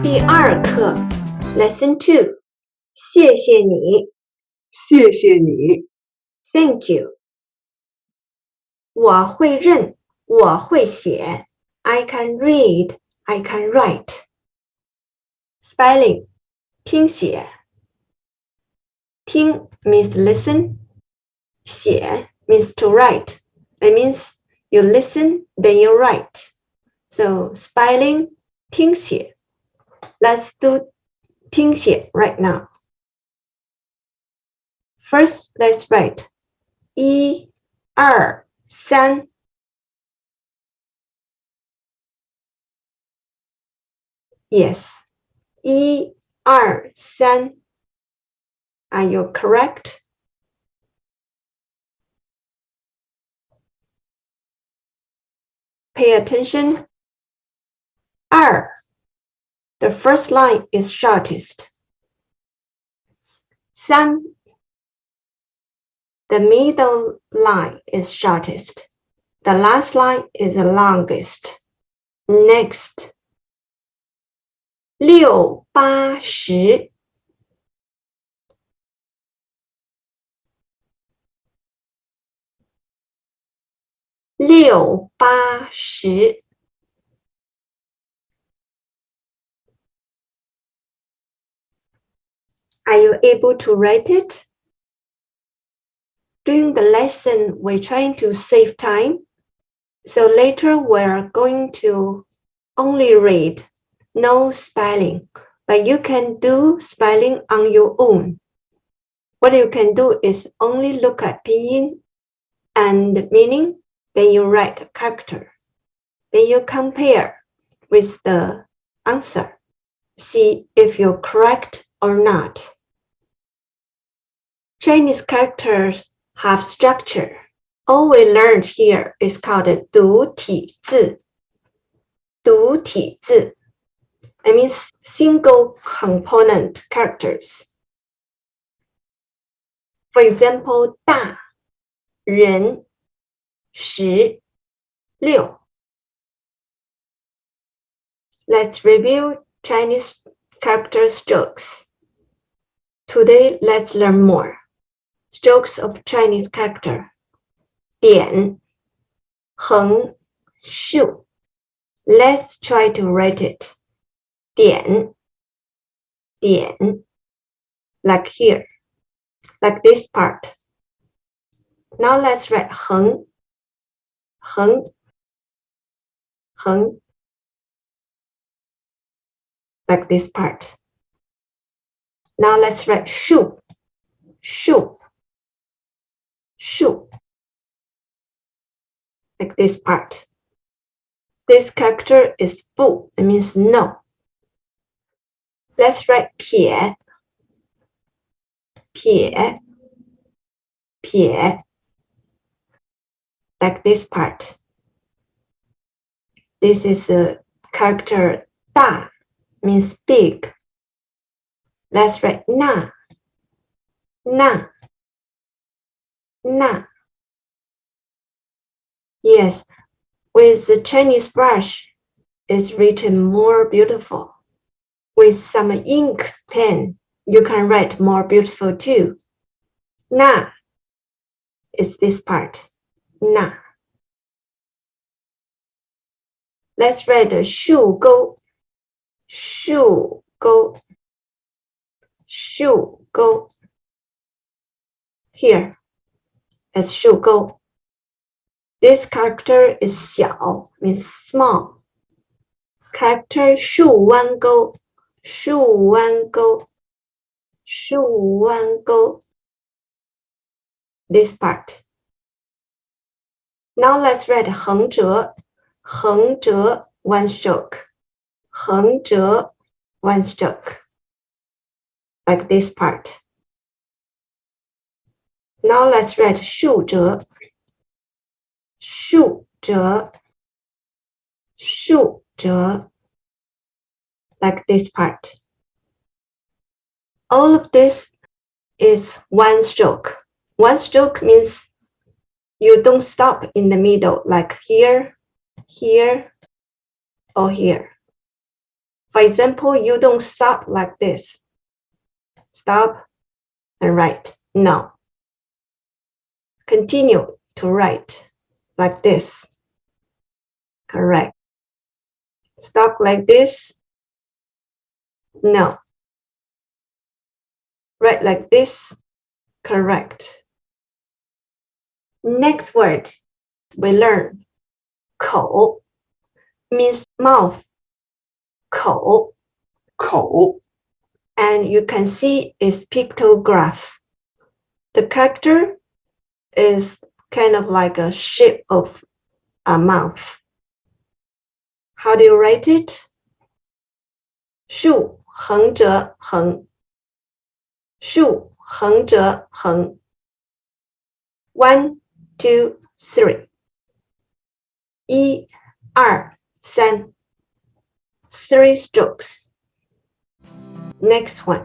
第2课 Lesson 2谢谢你谢谢你 Thank you 我会认我会写 I can read I can write Spelling 听写听 means listen 写 means to write It means you listen then you write So spelling 听写 Let's do 听写 right now First, let's write 1, 2, 3. Yes, 1, 2, 3. Are you correct? Pay attention. 2. The first line is shortest. 3. The middle line is shortest. The last line is the longest. Next. 6, 8, 10. 6, 8, 10. Are you able to write it? During the lesson, we're trying to save time. So later we're going to only read, no spelling. But you can do spelling on your own. What you can do is only look at pinyin and meaning, then you write a character. Then you compare with the answer. See if you're correct or not. Chinese characters have structure. All we learned here is called 独体字. 独体字. I mean single component characters. For example, 大, 人, 十, 六. Let's review Chinese character strokes. Today, let's learn more. Strokes of Chinese character. 点, 横, 竖. Let's try to write it. 点, 点, like here, like this part. Now let's write 横, 横, 横, like this part. Now let's write 竖, 竖, 竖, like this part. This character is 不, it means no. Let's write 撇, 撇, 撇, like this part. This is a character 大, means big. Let's write 那, 那, 那. Yes, with the Chinese brush, it's written more beautiful. With some ink pen, you can write more beautiful too. 那 is this part. 那. Let's write 竖钩, 竖钩, 竖钩. Here is 竖钩. This character is 小, means small. Character 竖弯钩, 竖弯钩, 竖弯钩. This part. Now let's write 横折, 横折, one stroke. 横折, one stroke. Like this part. Now let's write 竖折, 竖折, 竖折, like this part. All of this is one stroke. One stroke means you don't stop in the middle, like here, here, or here. For example, you don't stop like this. Stop and write. No. Continue to write like this. Correct. Stop like this. No. Write like this. Correct. Next word we learn. 口 means mouth. 口. 口 And you can see its pictograph. The character is kind of like a shape of a mouth. How do you write it? 竖横折横，竖横折横。One, two, three. 一二三 Three strokes. Next one.